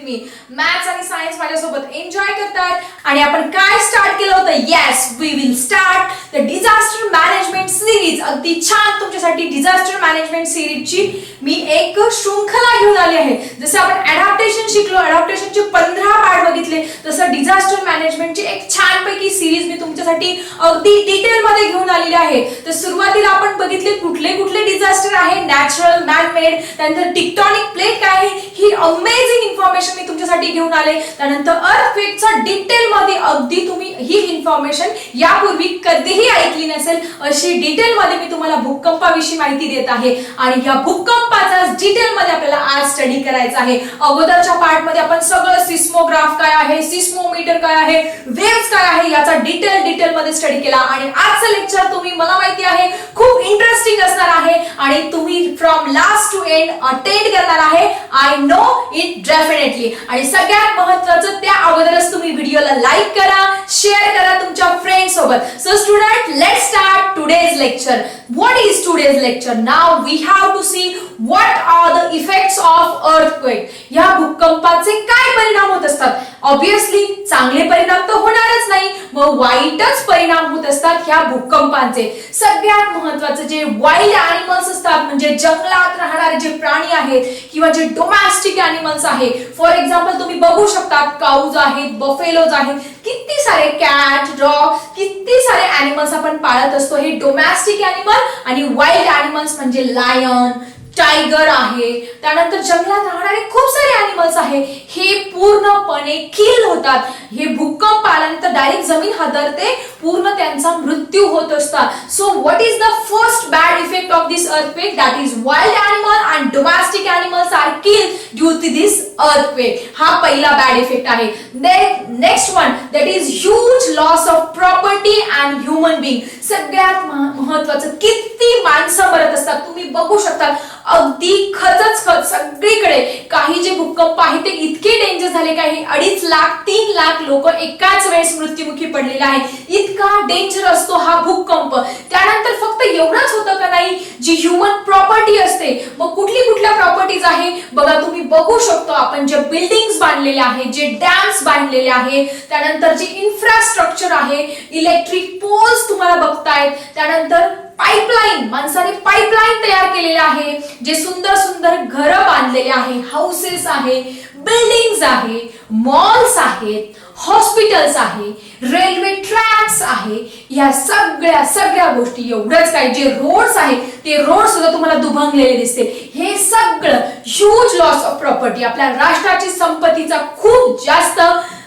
मी. Maths आणि science माझ्यासोबत enjoy करतात आणि आपण काय स्टार्ट केलं होतं? Yes, we will start the disaster management series. अगदी छान तुमच्यासाठी डिझास्टर मॅनेजमेंट सिरीजची मी एक शृंखला घेऊन आली आहे. जसं आपण अडॅप्टेशन शिकलो, अडॅप्टेशनचे 15 पार्ट बघितले, तसं डिझास्टर मॅनेजमेंटची एक छानपैकी सिरीज मी तुमच्यासाठी अगदी डिटेल मध्ये घेऊन आलेली आहे. तर सुरुवातीला आपण बघितले कुठले कुठले डिझास्टर आहे, नॅचरल, मॅन मेड, त्यानंतर टिक्टॉनिक प्लेट काय आहे, ही अमेझिंग इन्फॉर्मेशन मी तुमच्यासाठी घेऊन आले. त्यानंतर अर्थक्वेकचा डिटेल मध्ये अगदी तुम्ही ही इन्फॉर्मेशन यापूर्वी कधीही ऐकली नसेल अशी डिटेल मध्ये मी तुम्हाला भूकंपाविषयी माहिती देत आहे. आणि या भूकंपाचा डिटेल मध्ये आपल्याला आज स्टडी करायचा आहे. अगोदरच्या पार्ट मध्ये आपण सगळं सिस्मोग्राफ काय आहे, सिस्मोमीटर काय आहे, वेव्स काय आहे याचा डिटेल मध्ये स्टडी केला. आणि आजचं लेक्चर तुम्ही मला माहिती आहे खूप इंटरेस्टिंग असणार आहे आणि तुम्ही from last to end attend करणार आहे. I know it definitely. आणि सगळ्यात महत्त्वाचं त्या अगोदरच तुम्ही व्हिडिओला लाईक करा, शेअर करा तुमच्या फ्रेंड्स सोबत. So student, let's start today's lecture. What is today's lecture? Now we have to see what are the effects of earthquake. या भूकंपाचे काय परिणाम होत असतात? ऑब्वियसली चांगले परिणाम तर होणारच नाही, मग वाईटच परिणाम होत असतात ह्या भूकंपांचे. सगळ्यात महत्त्वाचे जे वाईल्ड ॲनिमल्स असतात, म्हणजे जंगलात राहणारे जे प्राणी आहेत किंवा जे डोमेस्टिक ॲनिमल्स आहे, फॉर एक्झाम्पल तुम्ही बघू शकता काऊज आहेत, बफेलोज आहेत, किती सारे कॅट, डॉग, किती सारे ॲनिमल्स आपण पाळत असतो. हे डोमेस्टिक ॲनिमल. आणि वाईल्ड ॲनिमल्स म्हणजे लायन, टायगर आहे, त्यानंतर जंगलात राहणारे खूप सारे ॲनिमल्स आहे, हे पूर्णपणे किल होतात. हे भूकंप आल्यानंतर डायरेक्ट जमीन हादरते, पूर्ण त्यांचा मृत्यू होत असतात. So what is the first bad effect of this earthquake? That is wild animal and domestic animals are killed due to this earthquake. हा पहिला बॅड इफेक्ट आहे. Next one, that is huge loss of property and human being. सगळ्यात महत्त्वाचं, किती माणसं मरत असतात तुम्ही बघू शकता. अगदी खच सगळीकडे. काही जे भूकंप आहे ते इतके डेंजर झाले, काही 2.5 लाख 3 लाख लोक एकाच वेळेस मृत्युमुखी पडलेले आहे. इतका डेंजर असतो हा भूकंप. त्यानंतर फक्त एवढंच होतं का नाही, जी ह्युमन प्रॉपर्टी असते, मग कुठल्या प्रॉपर्टीज आहे बघा, तुम्ही बघू शकतो आपण जे बिल्डिंग्स बांधलेले आहेत, जे डॅम्स बांधलेले आहेत, त्यानंतर जे इन्फ्रास्ट्रक्चर आहे, इलेक्ट्रिक पोल्स तुम्हाला बघतायत, त्यानंतर पाईपलाईन, माणसाने पाईपलाईन तयार केलेले आहे, जे सुंदर सुंदर घरं बांधलेले आहे, हाऊसेस आहे, बिल्डिंग्स आहे, मॉल्स आहेत, हॉस्पिटल्स आहे, रेल्वे ट्रॅक्स आहे, या सगळ्या गोष्टी. एवढंच काय, जे रोड्स आहे ते रोड सुद्धा तुम्हाला दुभंगलेले दिसते. हे सगळं ह्यूज लॉस ऑफ प्रॉपर्टी. आपल्या राष्ट्राची संपत्तीचा खूप जास्त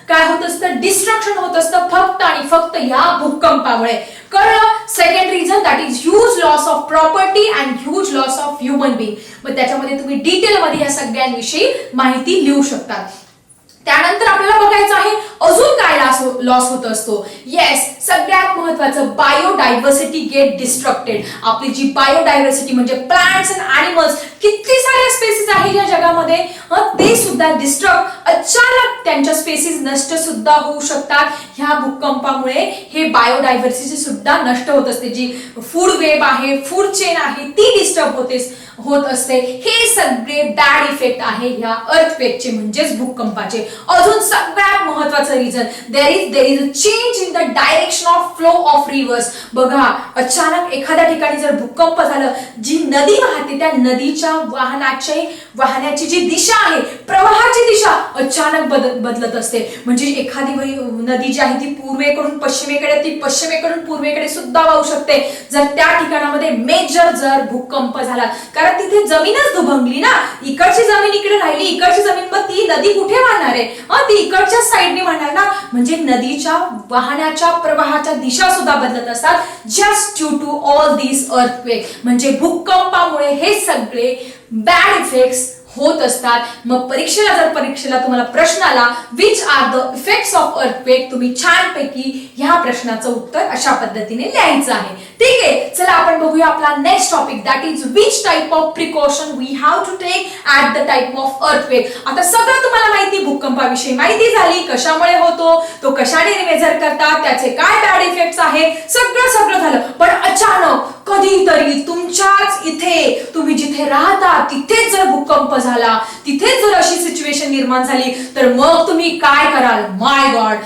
काय होत असतं, डिस्ट्रक्शन होत असतं फक्त आणि फक्त या भूकंपामुळे. कळलं? Second reason, that is huge loss of property and huge loss of human being. मग त्याच्यामध्ये तुम्ही डिटेलमध्ये या सगळ्यांविषयी माहिती लिहू शकता. त्यानंतर आपल्याला बघायचं आहे अजून काय लॉस होत असतो. येस, सगळ्यात महत्वाचं, बायोडायव्हर्सिटी गेट डिस्ट्रक्टेड. आपली जी बायोडायव्हर्सिटी म्हणजे प्लांट्स अँड ॲनिमल्स, किती सारे स्पेसीज आहेत या जगामध्ये, ते सुद्धा डिस्ट्रक्ट, अचानक त्यांच्या स्पेसीज नष्ट सुद्धा होऊ शकतात. ह्या भूकंपामुळे हे बायोडायव्हर्सिटी सुद्धा नष्ट होत असते. जी फूड वेब आहे, फूड चेन आहे, ती डिस्टर्ब होत असते. हे सगळे बॅड इफेक्ट आहे ह्या अर्थक्वेकचे म्हणजेच भूकंपाचे. अजून सगळ्यात महत्वाचं reason, there is a change in the direction of flow of reverse. बघा, अचानक एखाद्या ठिकाणी जर भूकंप झालं, जी नदी वाहते त्या नदीच्या वाहण्याची जी दिशा आहे, प्रवाहाची दिशा अचानक बदलत असते. म्हणजे एखादी नदी जी आहे ती पूर्वेकडून पश्चिमेकडे, ती पश्चिमेकडून पूर्वेकडे सुद्धा वाहू शकते जर त्या ठिकाणामध्ये मेजर जर भूकंप झाला. कारण तिथे जमीनच दुभंगली ना, इकडची जमीन इकडे राहिली, इकडची जमीन, मग ती नदी कुठे वाहणार आहे? ती इकडच्या साईडने वाहणार ना. म्हणजे नदीच्या वाहण्याच्या प्रवाहाच्या दिशा सुद्धा बदलत असतात just due to all this earthquake. म्हणजे भूकंपामुळे हे सगळे बॅड इफेक्ट्स होत असतात. मग परीक्षेला तुम्हाला प्रश्न आला which are the effects of earthquake, तुम्ही छानपैकी ह्या प्रश्नाचं उत्तर अशा पद्धतीने लिहायचं आहे. ठीक आहे, चला आपण बघूया आपला next topic, that is which type of precaution we have to take at the time of earthquake. आता सगळं तुम्हाला माहिती, भूकंपाविषयी माहिती झाली, कशामुळे होतो, तो कशाने मेजर करतात, त्याचे काय बॅड इफेक्ट्स आहे, सगळं झालं. पण अचानक कधीतरी तुमच्याच इथे तुम्ही जिथे राहता तिथेच जर भूकंप झाला, तिथेच जर अशी सिच्युएशन निर्माण झाली तर मग तुम्ही काय कराल? माय गॉड,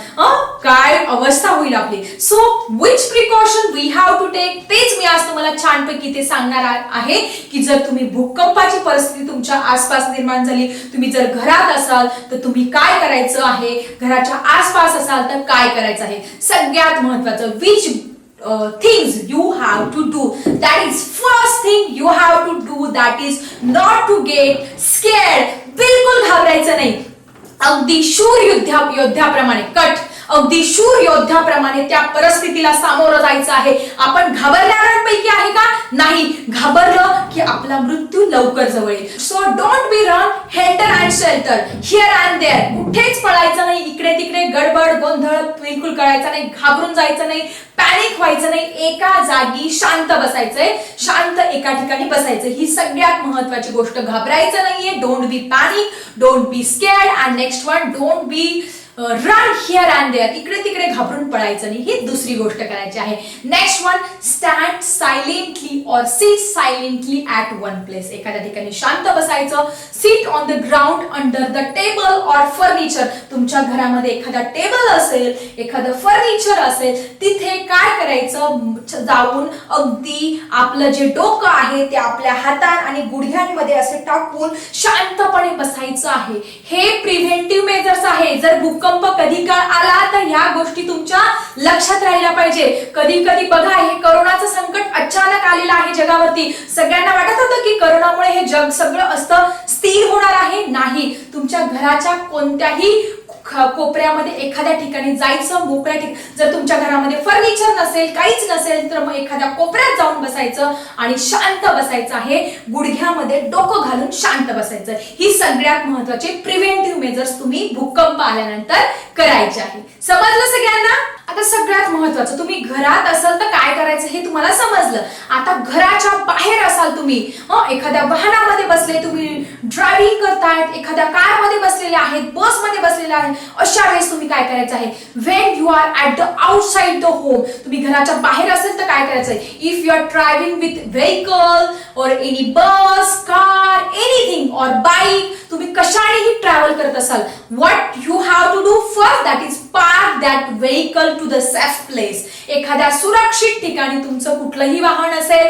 काय अवस्था होईल आपली. So which precaution we have to take, तेच मी आज तुम्हाला छानपैकी ते सांगणार आहे की जर तुम्ही भूकंपाची परिस्थिती तुमच्या आसपास निर्माण झाली, तुम्ही जर घरात असाल तर तुम्ही काय करायचं आहे, घराच्या आसपास असाल तर काय करायचं आहे. सगळ्यात महत्वाचं which things you have to do, that is first thing you have to do, that is not to get scared. बिलकुल घाबरायचं नाही. अगदी शूर योद्ध्याप्रमाणे अगदी शूर योद्ध्याप्रमाणे त्या परिस्थितीला सामोरं जायचं आहे. आपण घाबरणाऱ्यांपैकी आहे का? नाही. घाबरलं की आपला मृत्यू लवकर जवळ येईल. So don't be run helter and shelter here and there. कुठेच पळायचं नाही, इकडे तिकडे गडबड गोंधळ बिलकुल करायचा नाही, घाबरून जायचं नाही, पॅनिक व्हायचं नाही. एका जागी शांत बसायचंय, शांत एका ठिकाणी बसायचं. ही सगळ्यात महत्वाची गोष्ट. घाबरायचं नाहीये. Don't be panic, don't be scared. And next one, don't be run here and there. इकडे तिकडे घाबरून पळायचं नाही. ही दुसरी गोष्ट करायची आहे. Next one, stand silently or sit silently at one place. एखाद्या ठिकाणी शांत बसायचं. Sit on the ground under the table or furniture. तुमच्या घरामध्ये एखादा टेबल असेल, एखादं फर्निचर असेल, तिथे काय करायचं? जाऊन अगदी आपलं जे डोकं आहे ते आपल्या हातात आणि गुडघ्यांमध्ये असे टाकून शांतपणे बसायचं आहे. हे प्रिव्हेंटिव्ह मेजर्स आहे. जर भूकंप कधी काळ आला तर ह्या गोष्टी तुमच्या लक्षात राहिल्या पाहिजे. कधी कधी बघा, हे कोरोनाचं संकट अचानक आलेलं आहे जगावरती. सगळ्यांना वाटत होतं की कोरोनामुळे हे जग सगळं असतं स्थिर होणार आहे. नाही. तुमच्या घराच्या कोणत्याही कोपऱ्यामध्ये एखाद्या ठिकाणी जायचं, मोकळ्या ठिकाणी. जर तुमच्या घरामध्ये फर्निचर नसेल, काहीच नसेल, तर मग एखाद्या कोपऱ्यात जाऊन बसायचं आणि शांत बसायचं आहे. गुडघ्यामध्ये डोकं घालून शांत बसायचं. ही सगळ्यात महत्वाचे प्रिव्हेंटिव्ह मेजर्स तुम्ही भूकंप आल्यानंतर करायचे आहे. समजलं सगळ्यांना? आता सगळ्यात महत्वाचं, तुम्ही घरात असाल तर काय करायचं हे तुम्हाला समजलं. आता घराच्या बाहेर असाल तुम्ही, एखाद्या वाहनामध्ये बसले, तुम्ही ड्रायव्हिंग करतायत, एखाद्या कार मध्ये बसलेले आहेत, बस मध्ये बसलेले आहेत, अशा वेळेस तुम्ही काय करायचं आहे? When you are at the outside the home, तुम्ही घराच्या बाहेर असेल तर काय करायचं आहे? If you are travelling with vehicle or any bus, car, anything or bike, तुम्ही कशानेही ट्रॅव्हल करत असाल, what you have to do first, that is park that vehicle to the safe place. एखाद्या सुरक्षित ठिकाणी तुमचं कुठलंही वाहन असेल,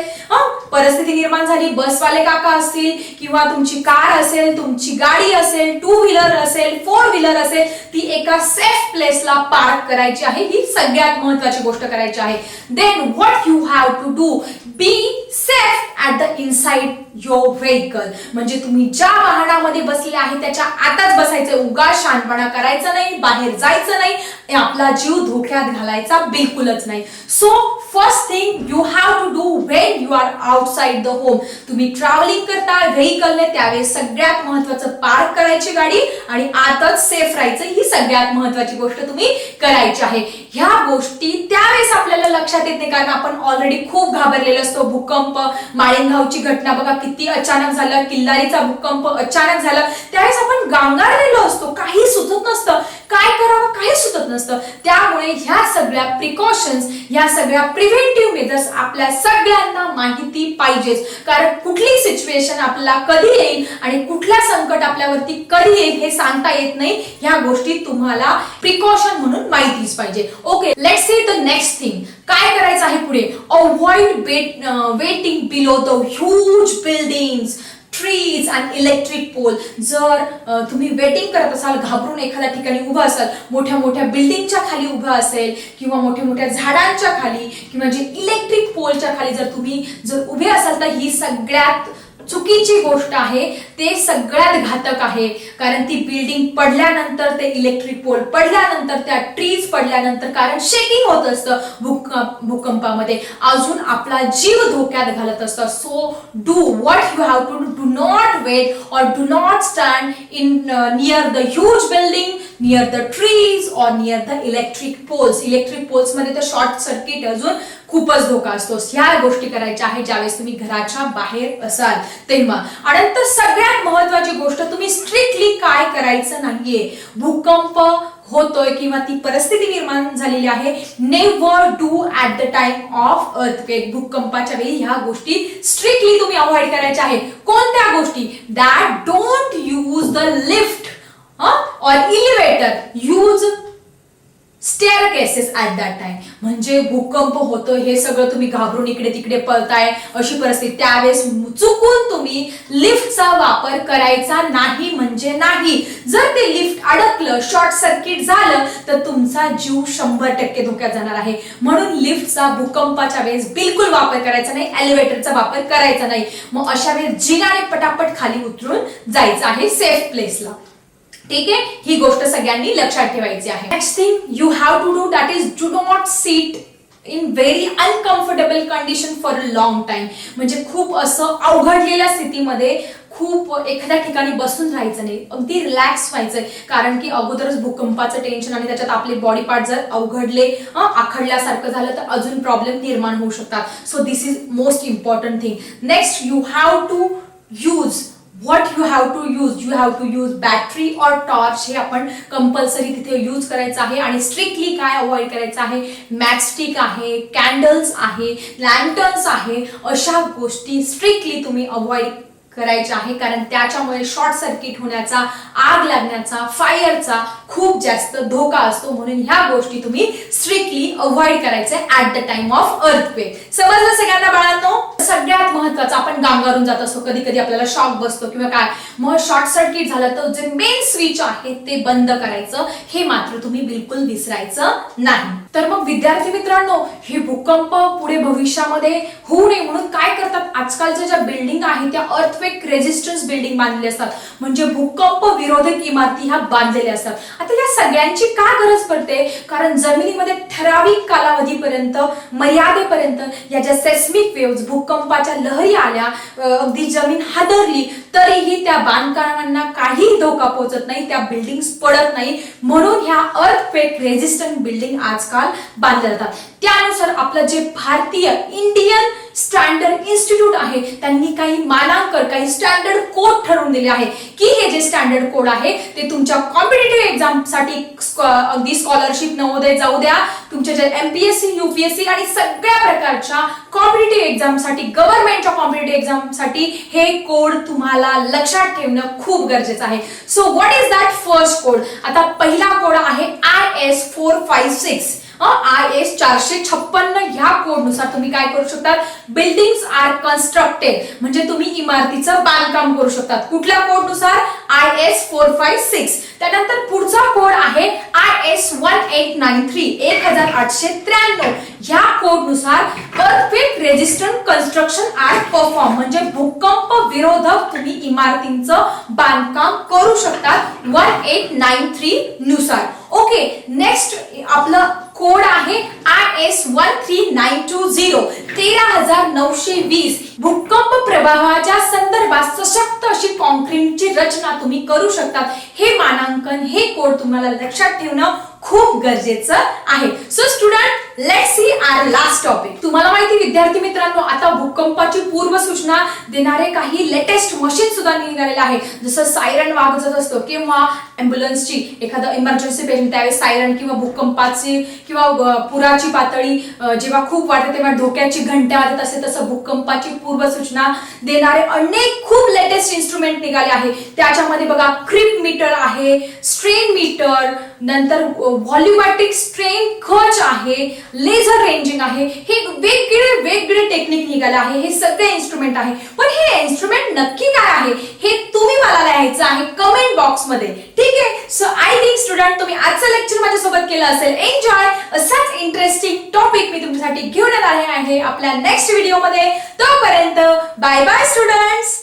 परिस्थिती निर्माण झाली, बसवाले काका असतील किंवा तुमची कार असेल, तुमची गाडी असेल, टू व्हीलर असेल, फोर व्हीलर असेल, ती एका सेफ प्लेसला पार्क करायची आहे. ही सगळ्यात महत्वाची गोष्ट करायची आहे. Then what you have to do, be safe at the inside your vehicle. म्हणजे तुम्ही ज्या वाहनामध्ये बसले आहे त्याच्या आतच बसायचं. उगाच शहाणपणा करायचा नाही, बाहेर जायचं नाही, आपला जीव धोक्यात घालायचा बिलकुलच नाही. So first thing you have to do when you are outside the home, तुम्ही ट्रॅव्हलिंग करताय व्हेकलने, त्यावेळेस सगळ्यात महत्वाचं पार्क करायची गाडी आणि आतच सेफ राहायचं. ही सगळ्यात महत्वाची गोष्ट तुम्ही करायची आहे. ह्या गोष्टी त्यावेळेस आपल्याला लक्षात येत नाही, कारण आपण ऑलरेडी खूप घाबरलेलो असतो. भूकंप, माळेगावची घटना बघा, किती अचानक झालं. किल्लारीचा भूकंप अचानक झाला, त्यावेळेस आपण गांगारलेलो असतो, काही सुचत नसतं, काय करावं काही सुचत नसतं. त्यामुळे ह्या सगळ्या प्रिकॉशन्स, ह्या सगळ्या प्रिव्हेंटिव्ह मेजर्स आपल्या सगळ्यांना माहिती पाहिजेच. कारण कुठली सिच्युएशन आपल्याला कधी येईल आणि कुठल्या संकट आपल्यावरती कधी येईल हे सांगता येत नाही. ह्या गोष्टी तुम्हाला प्रिकॉशन म्हणून माहितीच पाहिजे. Okay, let's see the next thing. काय करायचं आहे पुढे? Avoid waiting below the huge buildings, trees and electric pole. जर तुम्ही वेटिंग करत असाल, घाबरून एखाद्या ठिकाणी उभं असाल, मोठ्या मोठ्या बिल्डिंगच्या खाली उभं असेल किंवा मोठ्या मोठ्या झाडांच्या खाली किंवा जे इलेक्ट्रिक पोलच्या खाली जर तुम्ही उभे असाल तर ही सगळ्यात चुकीची गोष्ट आहे. ते सगळ्यात घातक आहे. कारण ती बिल्डिंग पडल्यानंतर, ते इलेक्ट्रिक पोल पडल्यानंतर, त्या ट्रीज पडल्यानंतर, कारण शेकिंग होत असतं भूकंपामध्ये, अजून आपला जीव धोक्यात घालत असतं. So do what you have to do not wait और do not stand in near the huge building, near the trees और near the electric poles. Electric poles मध्ये तर शॉर्ट सर्किट अजून खूपच धोका असतो. ह्या गोष्टी करायच्या आहे ज्यावेळेस तुम्ही घराच्या बाहेर असाल तेव्हा. आणि नंतर सगळ्यात महत्वाची गोष्ट, तुम्ही स्ट्रिक्टली काय करायचं नाहीये. भूकंप होतोय किंवा ती परिस्थिती निर्माण झालेली आहे, never do at the time of earthquake. भूकंपाच्या वेळी ह्या गोष्टी स्ट्रिक्टली तुम्ही अवॉइड करायच्या आहे. कोणत्या गोष्टी? That don't use the lift और इलिव्हेटर, यूज स्टेअरकेसेस ऍट दॅट टाइम. म्हणजे भूकंप होतो हे सगळं तुम्ही घाबरून इकडे तिकडे पळताय अशी परिस्थिती, त्यावेळेस चुकून तुम्ही लिफ्टचा वापर करायचा नाही म्हणजे नाही. जर ते लिफ्ट अडकलं, शॉर्ट सर्किट झालं तर तुमचा जीव 100% धोक्यात जाणार आहे. म्हणून लिफ्टचा भूकंपाच्या वेळेस बिलकुल वापर करायचा नाही, एलिव्हेटरचा वापर करायचा नाही. मग अशा वेळेस जिनाने पटापट खाली उतरून जायचं आहे सेफ प्लेसला. ठीक आहे, ही गोष्ट सगळ्यांनी लक्षात ठेवायची आहे. Next thing you have to do that is do not sit in very uncomfortable condition for a long time. म्हणजे खूप असं अवघडलेल्या स्थितीमध्ये खूप एखाद्या ठिकाणी बसून राहायचं नाही, अगदी रिलॅक्स व्हायचंय. कारण की अगोदरच भूकंपाचं टेन्शन आणि त्याच्यात आपले बॉडी पार्ट जर अवघडले, आखडल्यासारखं झालं तर अजून प्रॉब्लेम निर्माण होऊ शकतात. So this is most important thing. Next you have to use what you have to use battery or torch. हे आपण कंपल्सरी तिथे यूज करायचं आहे. आणि स्ट्रिक्टली काय अवॉइड करायचं आहे? मॅचस्टिक आहे, कॅन्डल्स आहे, लॅन्टर्न्स आहे, अशा गोष्टी स्ट्रिक्टली तुम्ही अवॉइड करायचे आहे. कारण त्याच्यामुळे शॉर्ट सर्किट होण्याचा, आग लागण्याचा, फायरचा खूप जास्त धोका असतो. म्हणून ह्या गोष्टी तुम्ही स्ट्रिक्टली अवॉइड करायचे at the time of earthquake. समजलं सगळ्यांना बाळांनो? सगळ्यात महत्वाचं, आपण गांगारून जात असतो, कधी कधी आपल्याला शॉक बसतो किंवा काय, मग शॉर्ट सर्किट झालं तर जे मेन स्विच आहे ते बंद करायचं, हे मात्र तुम्ही बिलकुल विसरायचं नाही. तर मग विद्यार्थी मित्रांनो, हे भूकंप पुढे भविष्यामध्ये होऊ नये म्हणून काय करतात? आजकालच्या ज्या बिल्डिंग आहेत त्या अर्थक्वेक रेजिस्टन्स बिल्डिंग बांधलेल्या असतात. म्हणजे भूकंप विरोधक इमारती ह्या बांधलेल्या असतात. आता या सगळ्यांची का गरज पडते? कारण जमिनीमध्ये ठराविक कालावधीपर्यंत, मर्यादेपर्यंत या ज्या सेस्मिक वेव्स, भूकंपाच्या लहरी आल्या, अगदी जमीन हादरली तरीही त्या बांधकामांना काही धोका पोहोचत नाही, त्या बिल्डिंग पडत नाही. म्हणून ह्या अर्थक्वेक रेजिस्टंट बिल्डिंग आजकाल बांधल्या जातात. त्यानुसार आपलं जे भारतीय इंडियन स्टँडर्ड इन्स्टिट्यूट आहे त्यांनी काही मानांकन, काही स्टँडर्ड कोड ठरवून दिले आहे की हे जे स्टँडर्ड कोड आहे ते तुमच्या कॉम्पिटिटिव्ह एक्झाम साठी, अगदी स्कॉलरशिप, नवोदय जाऊ द्या, तुमच्या जे एमपीएससी, यूपीएससी आणि सगळ्या प्रकारच्या कॉम्पिटिटिव्ह एक्झाम साठी, गव्हर्नमेंटच्या कॉम्पिटिटिव्ह एक्झाम साठी हे कोड तुम्हाला लक्षात ठेवणं खूप गरजेचं आहे. So what is that first code? आता पहिला कोड आहे IS 456. IS 456 ह्या कोडनुसार तुम्ही काय करू शकतात? बिल्डिंग्स आर कन्स्ट्रक्टेड, म्हणजे तुम्ही इमारतीचं बांधकाम करू शकतात. कुठल्या कोडनुसार? IS 456. त्यानंतर पुढचा कोड आहे IS 1893, 1893. ह्या कोडनुसार earthquake resistant construction are perform, म्हणजे भूकंप विरोधक तुम्ही इमारतींचं बांधकाम करू शकतात 1893 नुसार. ओके, नेक्स्ट आपलं कोड आहे IS 13920, 13920. भूकंप प्रभावाच्या संदर्भात सशक्त अशी कॉन्क्रीटची रचना तुम्ही करू शकतात. हे मानांकन, हे कोड तुम्हाला लक्षात ठेवणं खूप गरजेचं आहे. So student, let's see our last topic. तुम्हाला माहिती विद्यार्थी मित्रांनो, आता भूकंपाची पूर्व सूचना देणारे काही लेटेस्ट मशीन सुद्धा निघालेले आहे. जसं सायरन वाजत असतो किंवा अँब्युलन्सची एखादं इमर्जन्सी पेशंट त्यावेळेस सायरन, किंवा भूकंपाची किंवा पुराची पातळी जेव्हा खूप वाढते तेव्हा धोक्याची घंटा वाजत असते, तसं भूकंपाची पूर्व सूचना देणारे अनेक खूप लेटेस्ट इन्स्ट्रुमेंट निघाले आहे. त्याच्यामध्ये बघा, क्रिप मीटर आहे, स्ट्रेन मीटर, नंतर व्हॉल्युमॅटिक स्ट्रेन खच आहे, लेझर रेंजिंग आहे. हे वेगवेगळे टेक्निक निघाले आहे. हे सगळे इन्स्ट्रुमेंट आहे. पण हे इन्स्ट्रुमेंट नक्की काय आहे हे तुम्ही मला लिहायचं आहे कमेंट बॉक्स मध्ये. ठीक आहे? सो आय थिंक स्टुडंट, तुम्ही आजचं लेक्चर माझ्यासोबत केलं असेल एन्जॉय. असाच इंटरेस्टिंग टॉपिक मी तुमच्यासाठी घेऊन येणार आहे आपल्या नेक्स्ट व्हिडिओ मध्ये. तोपर्यंत बाय बाय स्टुडंट्स.